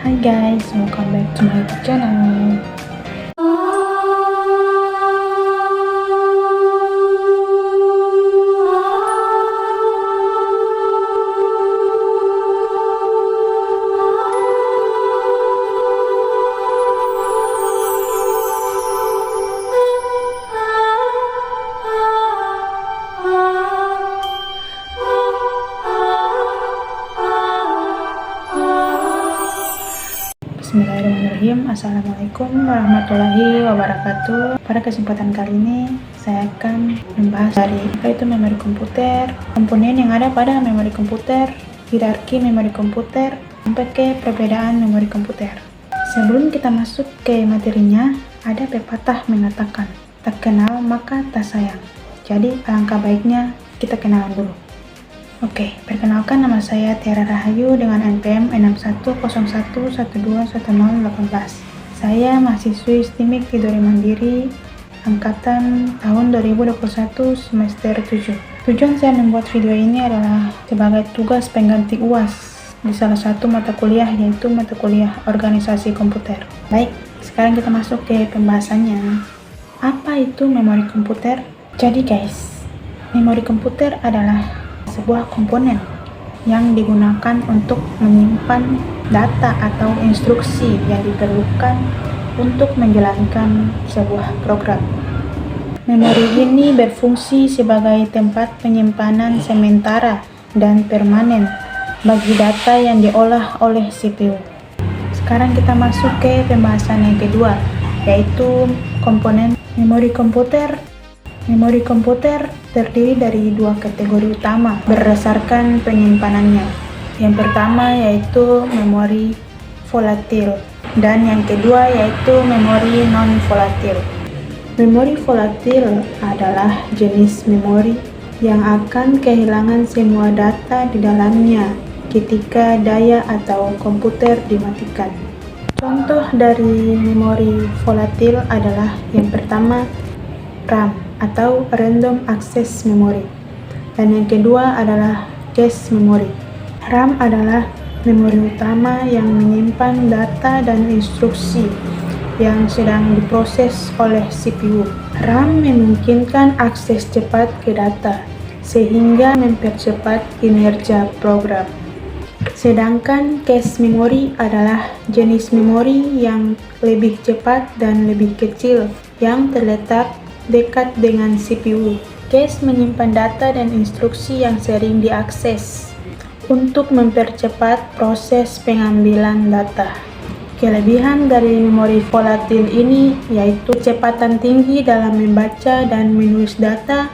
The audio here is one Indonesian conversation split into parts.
Hi guys, welcome back to my YouTube channel. Bismillahirrahmanirrahim. Assalamualaikum warahmatullahi wabarakatuh. Pada kesempatan kali ini saya akan membahas dari apa itu memori komputer, komponen yang ada pada memori komputer, hierarki memori komputer, sampai ke perbedaan memori komputer. Sebelum kita masuk ke materinya, ada pepatah mengatakan, tak kenal maka tak sayang. Jadi alangkah baiknya kita kenalan dulu. Oke, perkenalkan nama saya Tiara Rahayu dengan NPM 6101121018. Saya mahasiswi STIMIK Tidore Mandiri angkatan tahun 2021 semester 7. Tujuan saya membuat video ini adalah sebagai tugas pengganti UAS di salah satu mata kuliah, yaitu mata kuliah organisasi komputer. Baik, sekarang kita masuk ke pembahasannya. Apa itu memori komputer? Jadi guys, memori komputer adalah sebuah komponen yang digunakan untuk menyimpan data atau instruksi yang diperlukan untuk menjalankan sebuah program. Memori ini berfungsi sebagai tempat penyimpanan sementara dan permanen bagi data yang diolah oleh CPU. Sekarang kita masuk ke pembahasan yang kedua, yaitu komponen memori komputer. Memori komputer terdiri dari dua kategori utama berdasarkan penyimpanannya. Yang pertama yaitu memori volatil dan yang kedua yaitu memori non-volatil. Memori volatil adalah jenis memori yang akan kehilangan semua data di dalamnya ketika daya atau komputer dimatikan. Contoh dari memori volatil adalah yang pertama RAM atau Random Access Memory, dan yang kedua adalah cache memory. RAM adalah memori utama yang menyimpan data dan instruksi yang sedang diproses oleh CPU. RAM memungkinkan akses cepat ke data sehingga mempercepat kinerja program. Sedangkan cache memory adalah jenis memori yang lebih cepat dan lebih kecil yang terletak dekat dengan CPU. Cache menyimpan data dan instruksi yang sering diakses untuk mempercepat proses pengambilan data. Kelebihan dari memori volatil ini yaitu kecepatan tinggi dalam membaca dan menulis data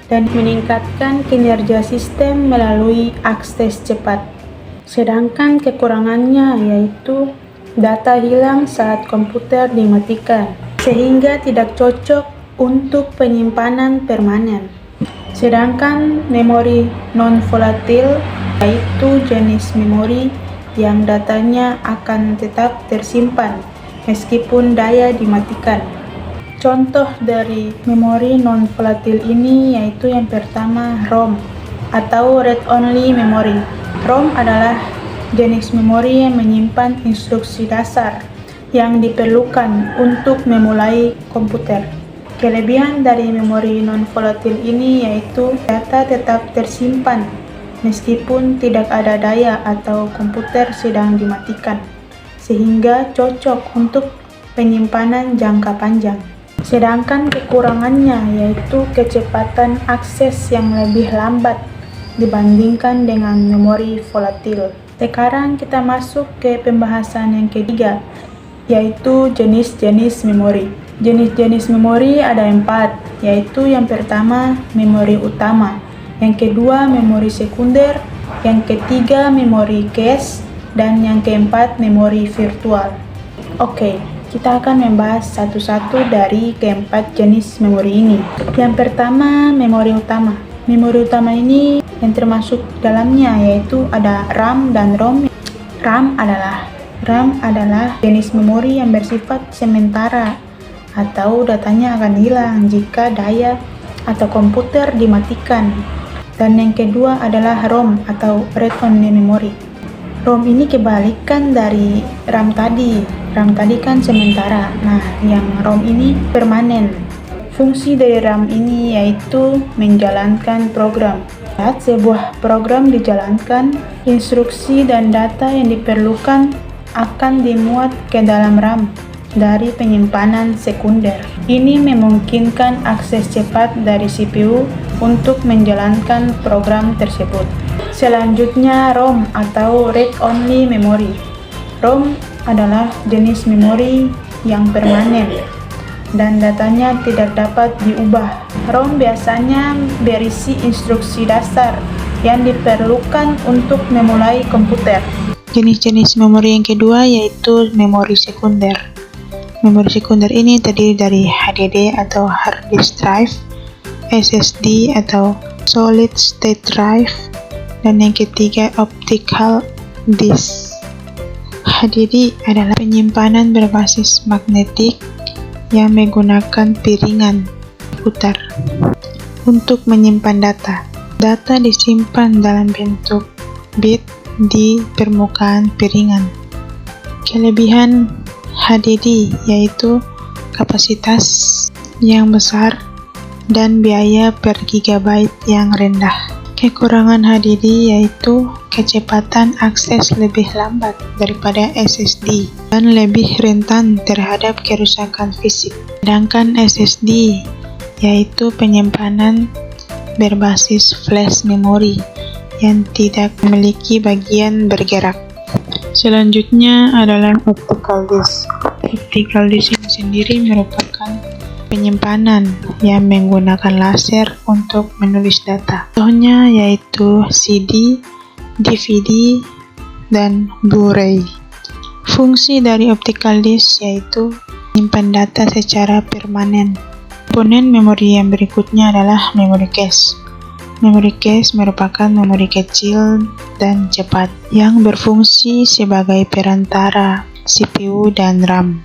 dan meningkatkan kinerja sistem melalui akses cepat. Sedangkan kekurangannya yaitu data hilang saat komputer dimatikan, sehingga tidak cocok untuk penyimpanan permanen. Sedangkan memori non-volatil yaitu jenis memori yang datanya akan tetap tersimpan meskipun daya dimatikan. Contoh dari memori non-volatil ini yaitu yang pertama ROM atau Read Only Memory. ROM adalah jenis memori yang menyimpan instruksi dasar yang diperlukan untuk memulai komputer. Kelebihan dari memori non-volatil ini yaitu data tetap tersimpan meskipun tidak ada daya atau komputer sedang dimatikan, sehingga cocok untuk penyimpanan jangka panjang. Sedangkan kekurangannya yaitu kecepatan akses yang lebih lambat dibandingkan dengan memori volatil. Sekarang kita masuk ke pembahasan yang ketiga, yaitu jenis-jenis memori. Jenis-jenis memori ada 4, yaitu yang pertama memori utama, yang kedua memori sekunder, yang ketiga memori cache, dan yang keempat memori virtual. Oke, kita akan membahas satu-satu dari keempat jenis memori ini. Yang pertama memori utama. Memori utama ini yang termasuk dalamnya yaitu ada RAM dan ROM. RAM adalah jenis memori yang bersifat sementara atau datanya akan hilang jika daya atau komputer dimatikan. Dan yang kedua adalah ROM atau Read Only Memory. ROM ini kebalikan dari RAM tadi. RAM tadi kan sementara, nah yang ROM ini permanen. Fungsi dari RAM ini yaitu menjalankan program. Saat sebuah program dijalankan, instruksi dan data yang diperlukan akan dimuat ke dalam RAM dari penyimpanan sekunder. Ini memungkinkan akses cepat dari CPU untuk menjalankan program tersebut. Selanjutnya, ROM atau Read Only Memory. ROM adalah jenis memori yang permanen dan datanya tidak dapat diubah. ROM biasanya berisi instruksi dasar yang diperlukan untuk memulai komputer. Jenis-jenis memori yang kedua yaitu memori sekunder. Memori sekunder ini terdiri dari HDD atau hard disk drive, SSD atau solid state drive, dan yang ketiga optical disk. HDD adalah penyimpanan berbasis magnetik yang menggunakan piringan putar untuk menyimpan data. Data disimpan dalam bentuk bit di permukaan piringan. Kelebihan HDD yaitu kapasitas yang besar dan biaya per gigabyte yang rendah. Kekurangan HDD yaitu kecepatan akses lebih lambat daripada SSD dan lebih rentan terhadap kerusakan fisik. Sedangkan SSD yaitu penyimpanan berbasis flash memory yang tidak memiliki bagian bergerak. Selanjutnya adalah optical disk. Optical disk ini sendiri merupakan penyimpanan yang menggunakan laser untuk menulis data. Contohnya yaitu CD, DVD, dan Blu-ray. Fungsi dari optical disk yaitu menyimpan data secara permanen. Komponen memori yang berikutnya adalah memori cache. Memori cache merupakan memori kecil dan cepat yang berfungsi sebagai perantara CPU dan RAM.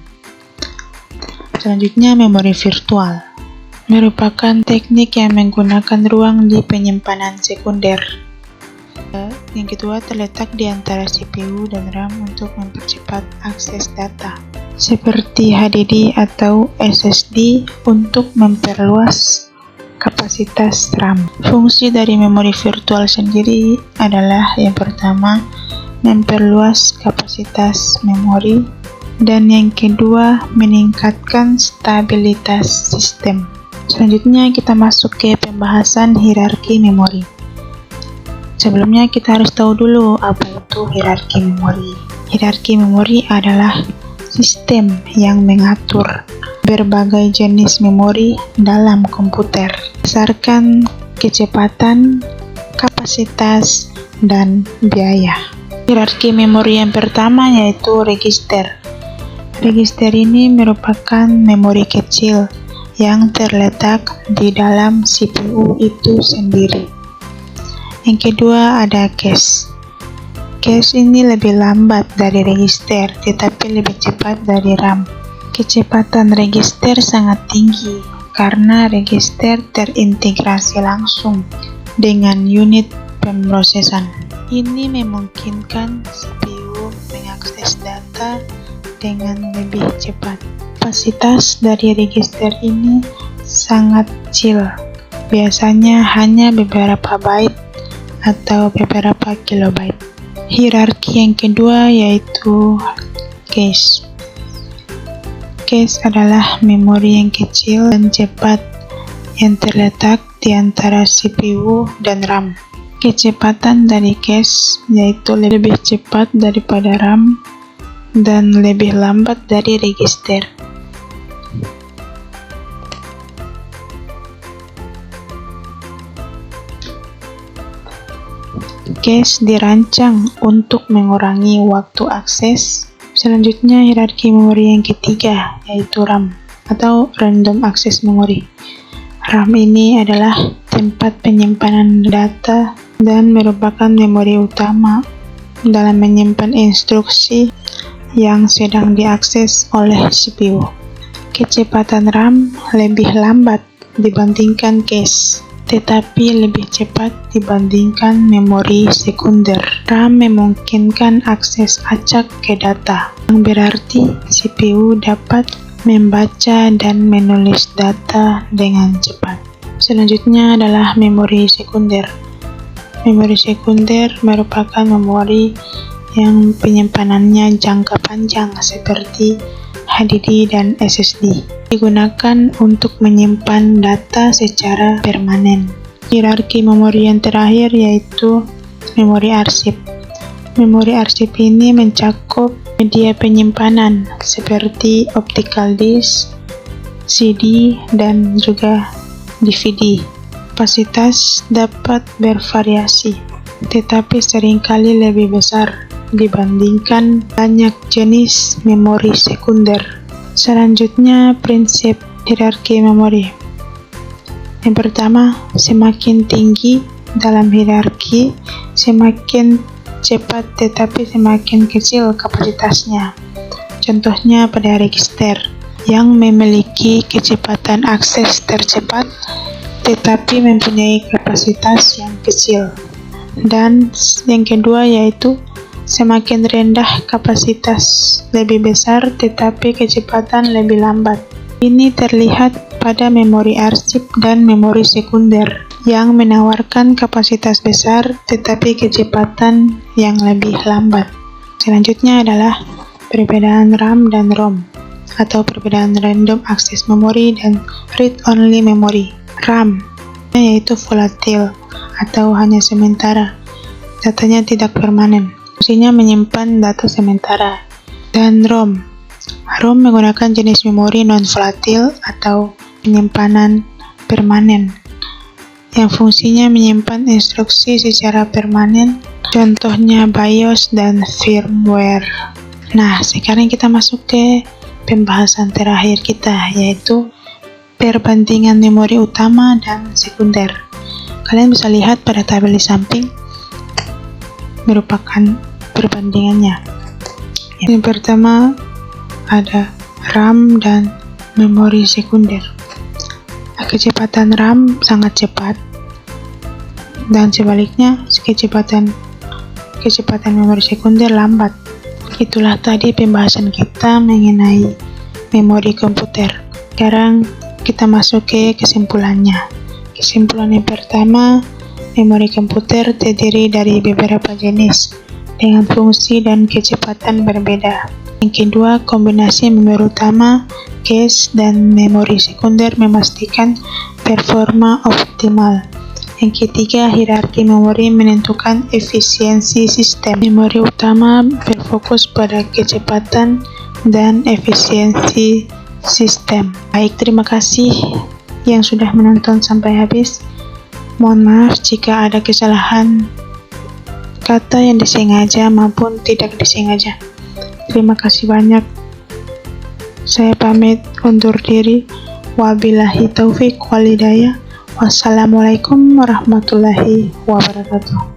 Selanjutnya, memori virtual merupakan teknik yang menggunakan ruang di penyimpanan sekunder. Yang kedua, terletak di antara CPU dan RAM untuk mempercepat akses data, seperti HDD atau SSD untuk memperluas kapasitas RAM. Fungsi dari memori virtual sendiri adalah yang pertama, memperluas kapasitas memori, dan yang kedua, meningkatkan stabilitas sistem. Selanjutnya kita masuk ke pembahasan hierarki memori. Sebelumnya kita harus tahu dulu apa itu hierarki memori. Hierarki memori adalah sistem yang mengatur berbagai jenis memori dalam komputer berdasarkan kecepatan, kapasitas, dan biaya. Hierarki memori yang pertama yaitu register. Register ini merupakan memori kecil yang terletak di dalam CPU itu sendiri. Yang kedua ada cache. Cache ini lebih lambat dari register, tetapi lebih cepat dari RAM. Kecepatan register sangat tinggi karena register terintegrasi langsung dengan unit pemrosesan. Ini memungkinkan CPU mengakses data dengan lebih cepat. Kapasitas dari register ini sangat kecil, biasanya hanya beberapa byte atau beberapa kilobyte. Hierarki yang kedua yaitu cache. Cache adalah memori yang kecil dan cepat yang terletak di antara CPU dan RAM. Kecepatan dari cache yaitu lebih cepat daripada RAM dan lebih lambat dari register. Cache dirancang untuk mengurangi waktu akses. Selanjutnya, hierarki memori yang ketiga yaitu RAM atau Random Access Memory. RAM ini adalah tempat penyimpanan data dan merupakan memori utama dalam menyimpan instruksi yang sedang diakses oleh CPU. Kecepatan RAM lebih lambat dibandingkan cache, tetapi lebih cepat dibandingkan memori sekunder. RAM memungkinkan akses acak ke data, yang berarti CPU dapat membaca dan menulis data dengan cepat. Selanjutnya adalah memori sekunder. Memori sekunder merupakan memori yang penyimpanannya jangka panjang seperti HDD dan SSD. Digunakan untuk menyimpan data secara permanen. Hierarki memori yang terakhir yaitu memori arsip. Memori arsip ini mencakup media penyimpanan seperti optical disk, CD, dan juga DVD. Kapasitas dapat bervariasi, tetapi seringkali lebih besar dibandingkan banyak jenis memori sekunder. Selanjutnya, prinsip hierarki memori. Yang pertama, semakin tinggi dalam hierarki, semakin cepat tetapi semakin kecil kapasitasnya. Contohnya pada register yang memiliki kecepatan akses tercepat tetapi mempunyai kapasitas yang kecil. Dan yang kedua yaitu semakin rendah kapasitas lebih besar tetapi kecepatan lebih lambat. Ini terlihat pada memori arsip dan memori sekunder yang menawarkan kapasitas besar tetapi kecepatan yang lebih lambat. Selanjutnya adalah perbedaan RAM dan ROM atau perbedaan random access memory dan read-only memory. RAM yaitu volatil atau hanya sementara, datanya tidak permanen, fungsinya menyimpan data sementara. Dan ROM menggunakan jenis memori non-volatil atau penyimpanan permanen yang fungsinya menyimpan instruksi secara permanen, contohnya BIOS dan firmware. Nah, sekarang kita masuk ke pembahasan terakhir kita, yaitu perbandingan memori utama dan sekunder. Kalian bisa lihat pada tabel di samping merupakan perbandingannya. Yang pertama ada RAM dan memori sekunder. Kecepatan RAM sangat cepat dan sebaliknya kecepatan memori sekunder lambat. Itulah tadi pembahasan kita mengenai memori komputer. Sekarang kita masuk ke kesimpulannya. Kesimpulan yang pertama, memori komputer terdiri dari beberapa jenis dengan fungsi dan kecepatan berbeda. Yang kedua, kombinasi memori utama, cache, dan memori sekunder memastikan performa optimal. Yang ketiga, hierarki memori menentukan efisiensi sistem. Memori utama berfokus pada kecepatan dan efisiensi sistem. Baik, terima kasih yang sudah menonton sampai habis. Mohon maaf jika ada kesalahan kata yang disengaja maupun tidak disengaja. Terima kasih banyak. Saya pamit undur diri. Wabillahi taufik wal hidayah. Wassalamualaikum warahmatullahi wabarakatuh.